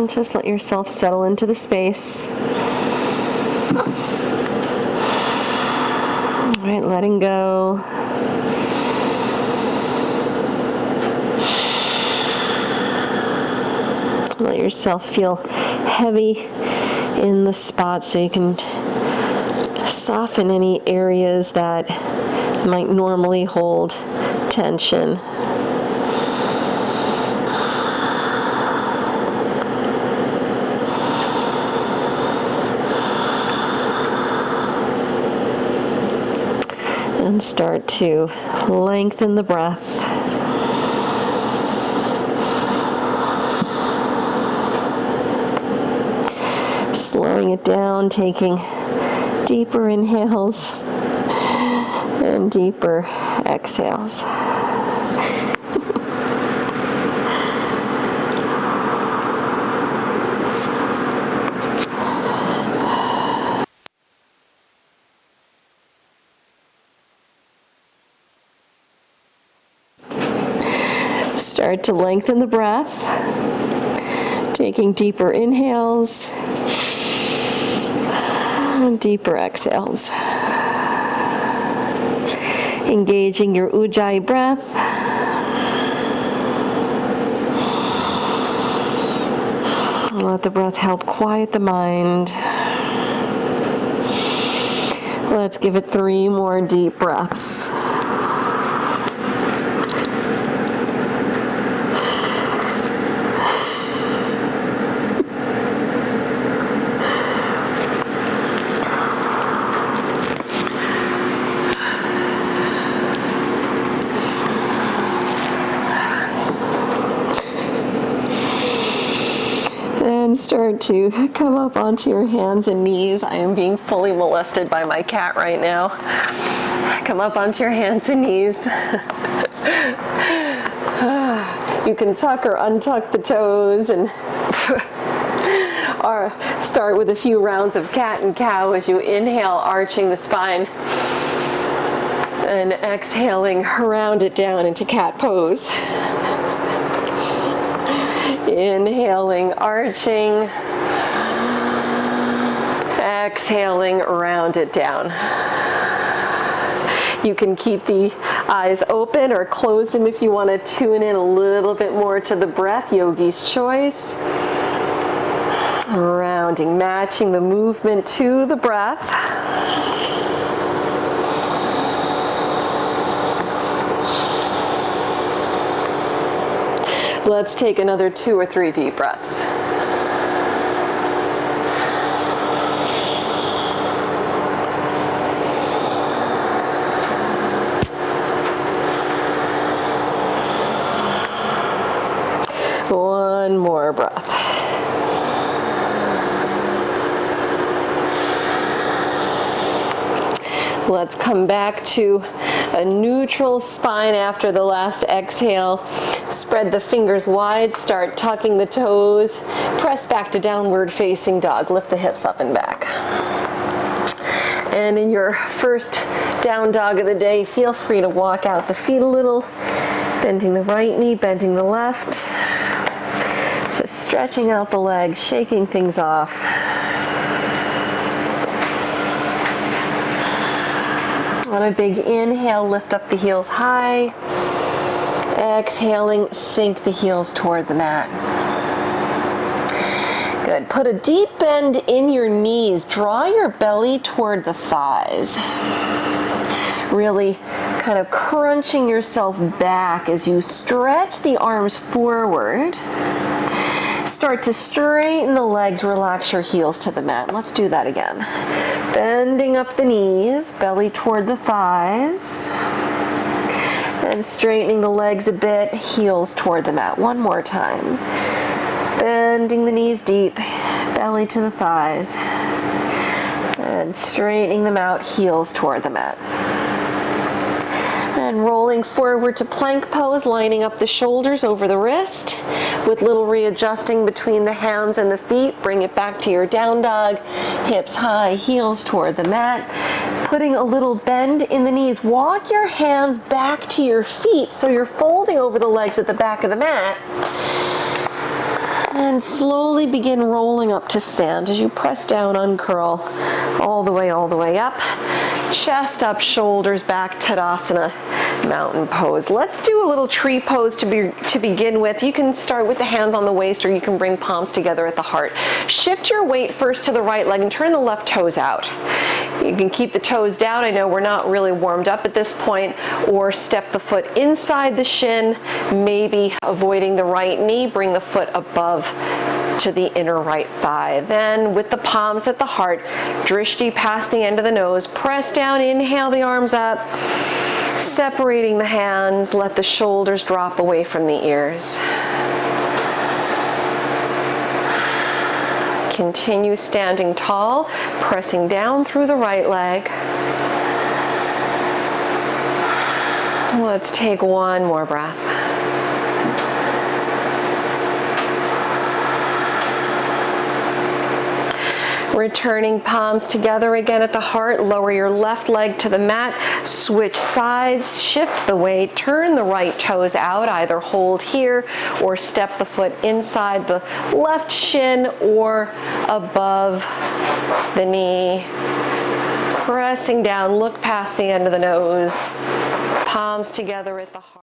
And just let yourself settle into the space. All right, letting go. Let yourself feel heavy in the spot so you can soften any areas that might normally hold tension. And start to lengthen the breath. Slowing it down, taking deeper inhales and deeper exhales. Start to lengthen the breath, taking deeper inhales and deeper exhales. Engaging your ujjayi breath. Let the breath help quiet the mind. Let's give it 3 more deep breaths. And start to come up onto your hands and knees. I am being fully molested by my cat right now. Come up onto your hands and knees. You can tuck or untuck the toes and or start with a few rounds of cat and cow as you inhale, arching the spine, and exhaling, round it down into cat pose. Inhaling, arching, exhaling, round it down. You can keep the eyes open or close them if you want to tune in a little bit more to the breath, yogi's choice. Rounding, matching the movement to the breath. Let's take another 2 or 3 deep breaths. One more breath. Let's come back to a neutral spine after the last exhale. Spread the fingers wide, start tucking the toes, press back to downward facing dog, lift the hips up and back. And in your first down dog of the day, feel free to walk out the feet a little, bending the right knee, bending the left, just stretching out the legs, shaking things off. On a big inhale, lift up the heels high. Exhaling, sink the heels toward the mat. Good. Put a deep bend in your knees. Draw your belly toward the thighs. Really kind of crunching yourself back as you stretch the arms forward. Start to straighten the legs, relax your heels to the mat. Let's do that again. Bending up the knees, belly toward the thighs. And straightening the legs a bit, heels toward the mat. One more time. Bending the knees deep, belly to the thighs. And straightening them out, heels toward the mat. And rolling forward to plank pose, lining up the shoulders over the wrist with little readjusting between the hands and the feet. Bring it back to your down dog, hips high, heels toward the mat. Putting a little bend in the knees. Walk your hands back to your feet so you're folding over the legs at the back of the mat. And slowly begin rolling up to stand as you press down, uncurl all the way up. Chest up, shoulders back, Tadasana, mountain pose. Let's do a little tree pose to begin with. You can start with the hands on the waist, or you can bring palms together at the heart. Shift your weight first to the right leg and turn the left toes out. You can keep the toes down. I know we're not really warmed up at this point, or step the foot inside the shin, maybe avoiding the right knee. Bring the foot above to the inner right thigh. Then with the palms at the heart, drishti past the end of the nose, press down, inhale the arms up, separating the hands, let the shoulders drop away from the ears. Continue standing tall, pressing down through the right leg. Let's take one more breath. Returning palms together again at the heart, lower your left leg to the mat, switch sides, shift the weight, turn the right toes out, either hold here or step the foot inside the left shin or above the knee. Pressing down, look past the end of the nose, palms together at the heart.